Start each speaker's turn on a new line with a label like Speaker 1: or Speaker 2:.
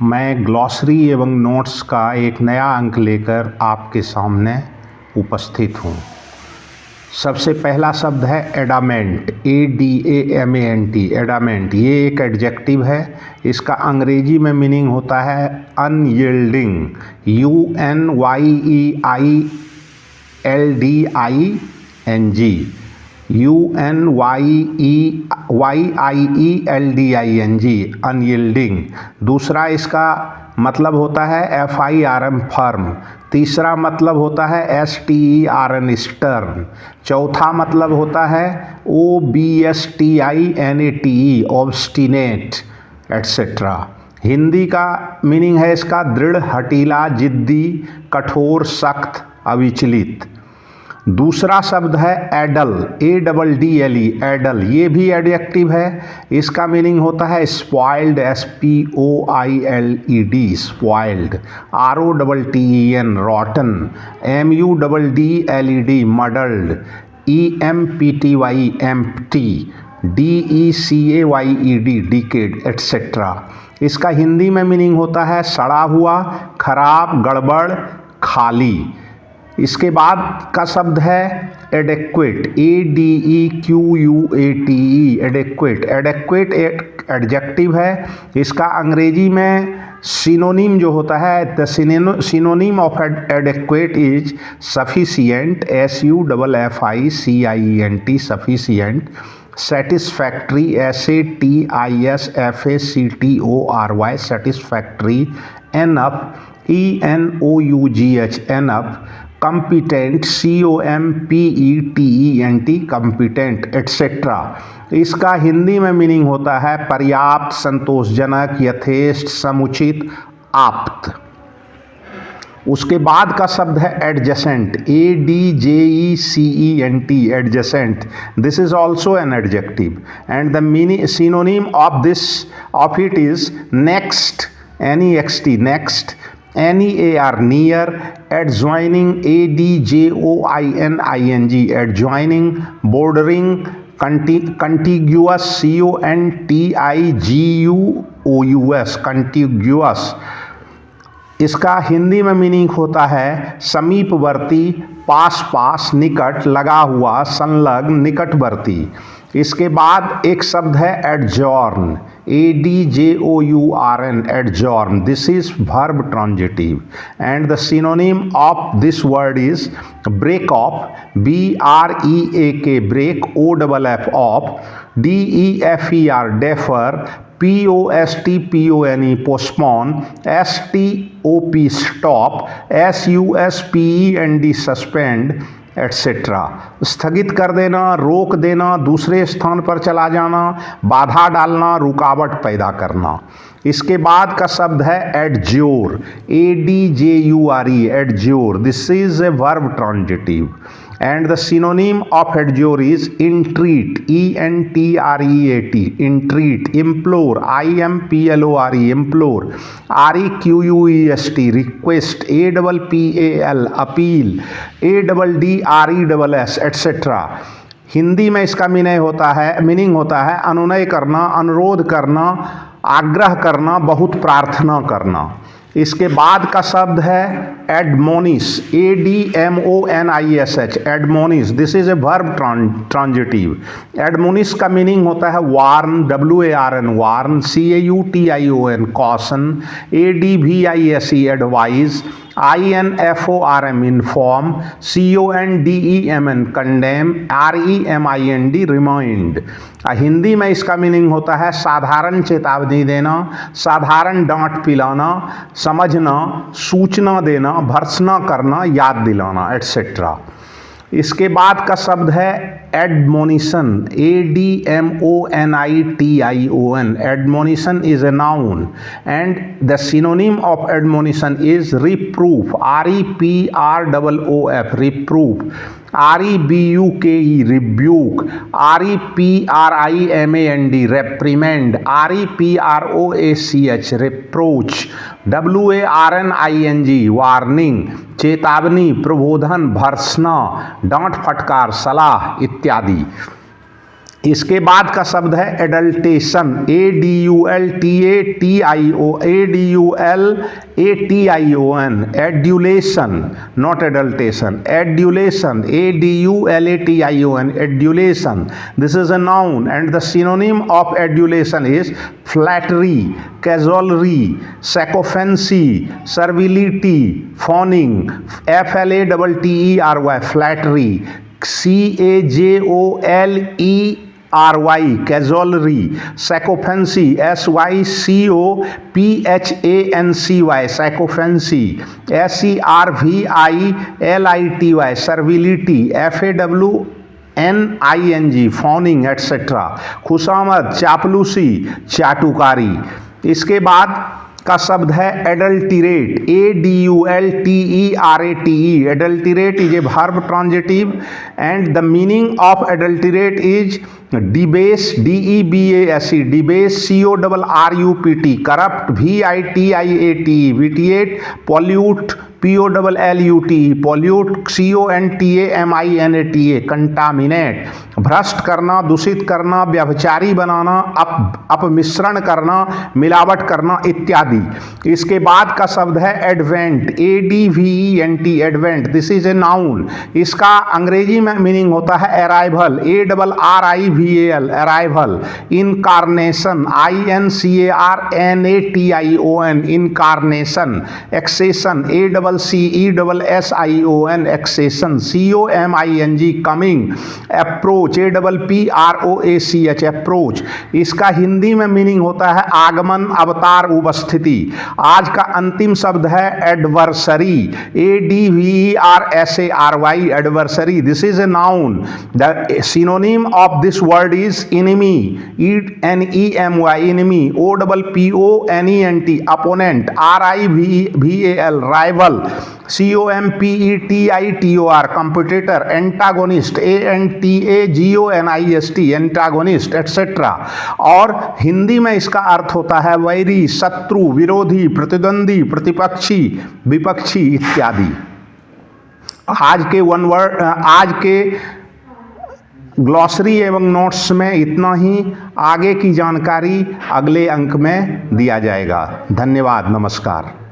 Speaker 1: मैं ग्लॉसरी एवं नोट्स का एक नया अंक लेकर आपके सामने उपस्थित हूँ। सबसे पहला शब्द है एडामेंट, ADAMANT, एडामेंट। ये एक एडजेक्टिव है। इसका अंग्रेजी में मीनिंग होता है अनयील्डिंग, UNYIELDING, अनयील्डिंग। दूसरा इसका मतलब होता है FIRM, फर्म। तीसरा मतलब होता है STERN, स्टर्न। चौथा मतलब होता है OBSTINATE, ऑब्स्टिनेट, एट्सेट्रा। हिंदी का मीनिंग है इसका दृढ़, हठीला, जिद्दी, कठोर, सख्त, अविचलित। दूसरा शब्द है एडल, ADDLE, एडल। ये भी एडजेक्टिव है। इसका मीनिंग होता है spoiled, SPOILED, spoiled. ROTTEN, रॉटन। MUDDLED, muddled. EMPTY, empty. DECAYED, decade, etcetera. इसका हिंदी में मीनिंग होता है सड़ा हुआ, खराब, गड़बड़, खाली। इसके बाद का शब्द है एडेक्वेट, ADEQUATE, एडेक्वेट। एडेक्वेट एक एडजेक्टिव है। इसका अंग्रेजी में सिनोनिम जो होता है, the synonym of adequate is sufficient, SUFFICIENT, sufficient. Satisfactory, SATISFACTORY, satisfactory. Enough, ENOUGH, enough. Competent, COMPETENT, competent, etcetera. इसका हिंदी में मीनिंग होता है पर्याप्त, संतोषजनक, यथेष्ट, समुचित, आप्त। उसके बाद का शब्द है adjacent, ADJECENT, adjacent. This is also an adjective and the synonym of it is next, NEXT, next. NEAR, near, adjoining, ADJOINING, adjoining, bordering, contiguous, CONTIGUOUS, contiguous। इसका हिंदी में मीनिंग होता है समीपवर्ती, पास पास, निकट, लगा हुआ, संलग्न, निकटवर्ती। इसके बाद एक शब्द है adjourn, ADJOURN, adjourn. This is verb transitive and the synonym of this word is break off, BREAK, break, OFF, off, DEFER, defer, POSTPONE, postpone, STOP, stop, SUSPEND, suspend, etcetera. स्थगित कर देना, रोक देना, दूसरे स्थान पर चला जाना, बाधा डालना, रुकावट पैदा करना। इसके बाद का शब्द है adjure, ADJURE, adjure. This is a verb transitive and the synonym of adjure is entreat, ENTREAT, entreat. Implore, IMPLORE, implore. REQUEST, request, APPAL, appeal, ADDRESS, etcetera. Hindi में इसका मीनिंग होता है अनुनय करना, अनुरोध करना, आग्रह करना, बहुत प्रार्थना करना। इसके बाद का शब्द है admonish, ADMONISH, admonish. This is a verb transitive. Admonish का मीनिंग होता है warn, WARN, warn, CAUTION, caution, ADVISE, advise, INFORM, inform, CONDEMN, condemn, REMIND, remind. Hindi में इसका मीनिंग होता है साधारण चेतावनी देना, साधारण डांट पिलाना, समझना, सूचना देना, भर्त्सना करना, याद दिलाना, एट्सेट्रा। इसके बाद का शब्द है admonition, ADMONITION, admonition is a noun and the synonym of admonition is reproof, REPROOF, reproof. REBUKE, rebuke. REPRIMAND, reprimand. REPROACH, reproach. WARNING, warning, चेतावनी, प्रबोधन, भर्त्सना, डांट फटकार, सलाह इत्यादि। इसके बाद का शब्द है adulation, ADULATION, adulation, not adulation, adulation, ADULATION, adulation. This is a noun and the synonym of adulation is flattery, cajolery, sycophancy, servility, fawning, FLATTERY, flattery, CAJOLERY, cajolery, sycophancy, SYCOPHANCY, sycophancy, SERVILITY, servility, FAWNING, fawning etcetera, खुशामद, चापलूसी, चाटुकारी. इसके बाद का शब्द है adulterate, ADULTERATE, adulterate is a verb transitive and the meaning of adulterate is debase, DEBASE, debase, CORRUPT, corrupt, VITIATE, vitiate, pollute, POLLUT, pollute, CONTAMINATA, contaminate, भ्रष्ट करना, दूषित करना, व्यभिचारी बनाना, अपमिश्रण करना, मिलावट करना इत्यादि. इसके बाद का शब्द है advent, ADVENT, advent. This is a noun. इसका अंग्रेजी में मीनिंग होता है arrival, ARRIVAL, arrival. Incarnation, INCARNATION, incarnation. Accession, ACCESSION, accession. COMING, coming. Approach, APPROACH, approach. इसका हिंदी में मीनिंग होता है आगमन, अवतार, उपस्थिति. आज का अंतिम शब्द है adversary, ADVERSARY, adversary. This is a noun. The synonym of this word is enemy, ENEMY, enemy, OPPONENT, opponent, RIVAL, rival, COMPETITOR, competitor, antagonist, ANTAGONIST, antagonist, etc. और हिंदी में इसका अर्थ होता है वैरी, शत्रु, विरोधी, प्रतिद्वंदी, प्रतिपक्षी, विपक्षी इत्यादि. आज के ग्लॉसरी एवं नोट्स में इतना ही. आगे की जानकारी अगले अंक में दिया जाएगा. धन्यवाद, नमस्कार.